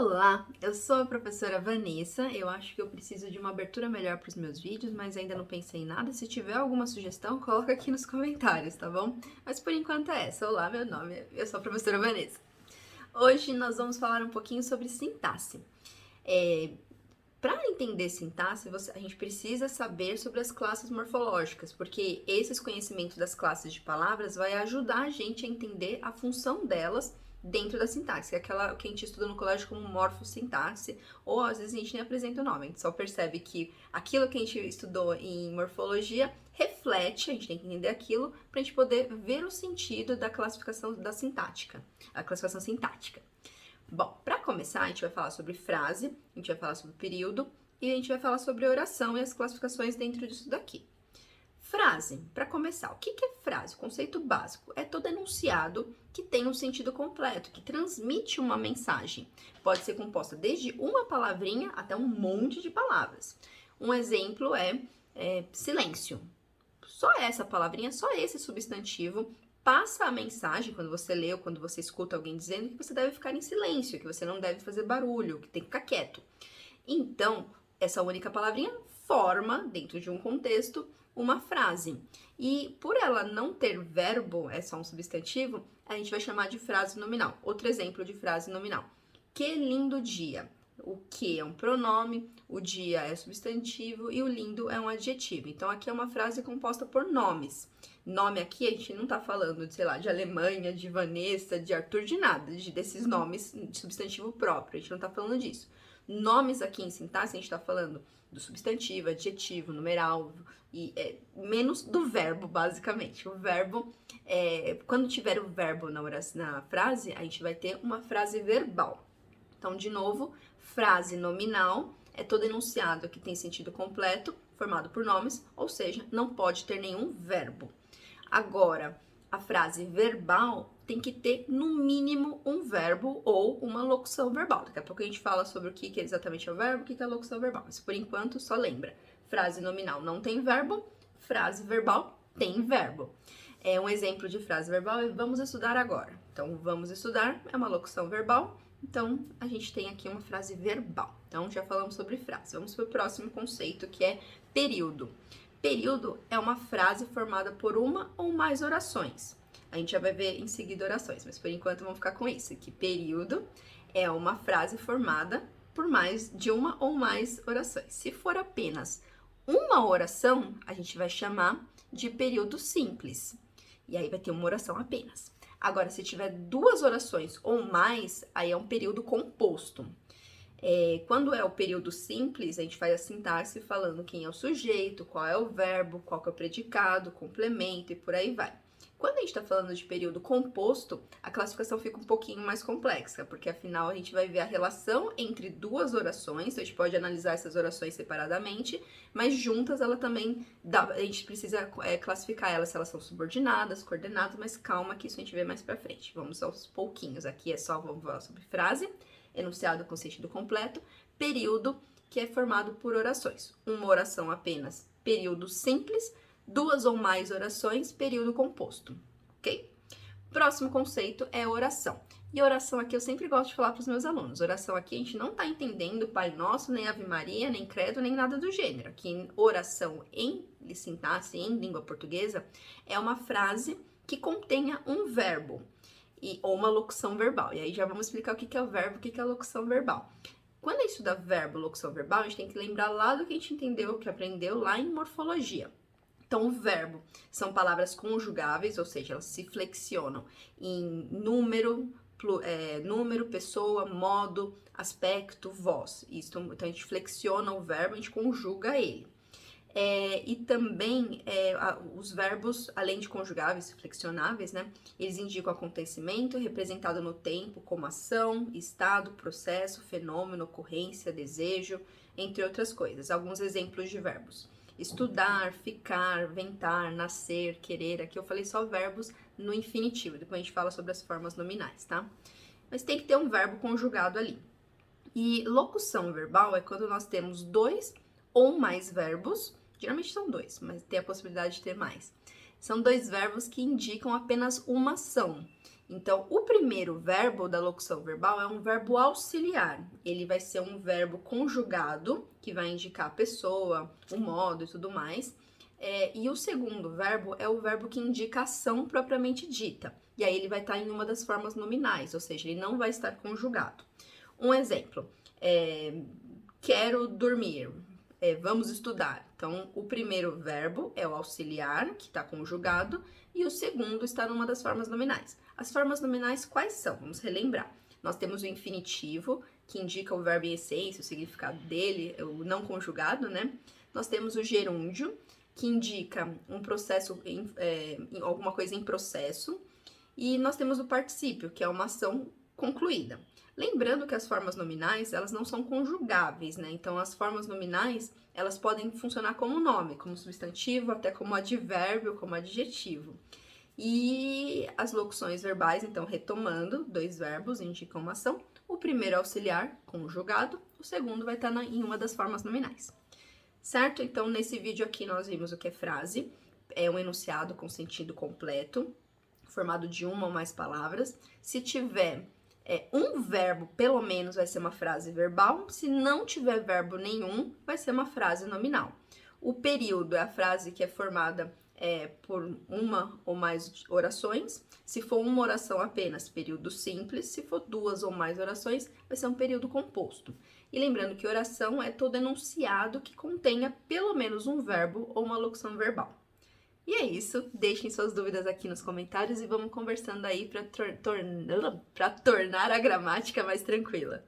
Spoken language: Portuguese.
Olá, eu sou a professora Vanessa. Eu acho que eu preciso de uma abertura melhor para os meus vídeos, mas ainda não pensei em nada. Se tiver alguma sugestão, coloca aqui nos comentários, tá bom? Mas por enquanto é essa. Olá, meu nome eu sou a professora Vanessa. Hoje nós vamos falar um pouquinho sobre sintaxe. Para entender sintaxe, a gente precisa saber sobre as classes morfológicas, porque esses conhecimentos das classes de palavras vai ajudar a gente a entender a função delas dentro da sintaxe, que é aquela que a gente estuda no colégio como morfossintaxe, ou às vezes a gente nem apresenta o nome, a gente só percebe que aquilo que a gente estudou em morfologia reflete, a gente tem que entender aquilo para a gente poder ver o sentido da classificação da sintática, a classificação sintática. Bom, para começar, a gente vai falar sobre frase, a gente vai falar sobre período e a gente vai falar sobre oração e as classificações dentro disso daqui. Frase, para começar, o que é frase? O conceito básico é todo enunciado que tem um sentido completo, que transmite uma mensagem. Pode ser composta desde uma palavrinha até um monte de palavras. Um exemplo é silêncio. Só essa palavrinha, só esse substantivo passa a mensagem, quando você lê ou quando você escuta alguém dizendo que você deve ficar em silêncio, que você não deve fazer barulho, que tem que ficar quieto. Então, essa única palavrinha forma, dentro de um contexto, uma frase. E por ela não ter verbo, é só um substantivo, a gente vai chamar de frase nominal. Outro exemplo de frase nominal. Que lindo dia. O que é um pronome, o dia é substantivo e o lindo é um adjetivo. Então, aqui é uma frase composta por nomes. Nome aqui, a gente não tá falando de, sei lá, de Alemanha, de Vanessa, de Arthur, de nada, desses nomes de substantivo próprio, a gente não tá falando disso. Nomes aqui em sintaxe, a gente tá falando do substantivo, adjetivo, numeral, e menos do verbo, basicamente. O verbo, quando tiver o verbo na frase, a gente vai ter uma frase verbal. Então, de novo, frase nominal é todo enunciado que tem sentido completo, formado por nomes, ou seja, não pode ter nenhum verbo. Agora, a frase verbal tem que ter, no mínimo, um verbo ou uma locução verbal. Daqui a pouco a gente fala sobre o que exatamente é o verbo, o que é a locução verbal. Mas, por enquanto, só lembra. Frase nominal não tem verbo, frase verbal tem verbo. Um exemplo de frase verbal é vamos estudar agora. Então, vamos estudar é uma locução verbal. Então, a gente tem aqui uma frase verbal. Então, já falamos sobre frase. Vamos para o próximo conceito, que é período. Período é uma frase formada por uma ou mais orações. A gente já vai ver em seguida orações, mas por enquanto vamos ficar com isso, que período é uma frase formada por mais de uma ou mais orações. Se for apenas uma oração, a gente vai chamar de período simples. E aí vai ter uma oração apenas. Agora, se tiver duas orações ou mais, aí é um período composto. Quando é o período simples, a gente faz a sintaxe falando quem é o sujeito, qual é o verbo, qual que é o predicado, complemento e por aí vai. Quando a gente está falando de período composto, a classificação fica um pouquinho mais complexa, porque afinal a gente vai ver a relação entre duas orações, a gente pode analisar essas orações separadamente, mas juntas ela também a gente precisa classificar elas se elas são subordinadas, coordenadas, mas calma que isso a gente vê mais pra frente. Vamos aos pouquinhos, aqui vamos falar sobre frase, enunciado com sentido completo, período, que é formado por orações. Uma oração apenas, período simples, duas ou mais orações, período composto, ok? Próximo conceito é oração. E oração aqui eu sempre gosto de falar para os meus alunos. Oração aqui a gente não está entendendo Pai Nosso, nem Ave Maria, nem Credo, nem nada do gênero. Aqui oração em sintaxe, em língua portuguesa, é uma frase que contenha um verbo ou uma locução verbal. E aí já vamos explicar o que é o verbo, o que é a locução verbal. Quando a gente estuda verbo, locução verbal, a gente tem que lembrar lá do que a gente entendeu, que aprendeu lá em morfologia. Então, o verbo são palavras conjugáveis, ou seja, elas se flexionam em número, pessoa, modo, aspecto, voz. Então, a gente flexiona o verbo, a gente conjuga ele. E também os verbos, além de conjugáveis, flexionáveis, né? Eles indicam acontecimento representado no tempo como ação, estado, processo, fenômeno, ocorrência, desejo, entre outras coisas. Alguns exemplos de verbos. Estudar, ficar, ventar, nascer, querer. Aqui eu falei só verbos no infinitivo. Depois a gente fala sobre as formas nominais, tá? Mas tem que ter um verbo conjugado ali. E locução verbal é quando nós temos dois ou mais verbos. Geralmente são dois, mas tem a possibilidade de ter mais. São dois verbos que indicam apenas uma ação. Então, o primeiro verbo da locução verbal é um verbo auxiliar. Ele vai ser um verbo conjugado, que vai indicar a pessoa, o modo e tudo mais. E o segundo verbo é o verbo que indica a ação propriamente dita. E aí ele vai estar em uma das formas nominais, ou seja, ele não vai estar conjugado. Um exemplo, quero dormir, vamos estudar. Então, o primeiro verbo é o auxiliar, que está conjugado, e o segundo está numa das formas nominais. As formas nominais quais são? Vamos relembrar. Nós temos o infinitivo, que indica o verbo em essência, o significado dele, o não conjugado, né? Nós temos o gerúndio, que indica um processo, alguma coisa em processo. E nós temos o particípio, que é uma ação concluída. Lembrando que as formas nominais, elas não são conjugáveis, né? Então, as formas nominais, elas podem funcionar como nome, como substantivo, até como advérbio, como adjetivo. E as locuções verbais, então, retomando, dois verbos indicam uma ação. O primeiro é auxiliar, conjugado. O segundo vai estar em uma das formas nominais. Certo? Então, nesse vídeo aqui, nós vimos o que é frase. É um enunciado com sentido completo, formado de uma ou mais palavras. Se tiver um verbo, pelo menos, vai ser uma frase verbal. Se não tiver verbo nenhum, vai ser uma frase nominal. O período é a frase que é formada por uma ou mais orações. Se for uma oração apenas, período simples. Se for duas ou mais orações, vai ser um período composto. E lembrando que oração é todo enunciado que contenha pelo menos um verbo ou uma locução verbal. E é isso, deixem suas dúvidas aqui nos comentários e vamos conversando aí para tornar a gramática mais tranquila.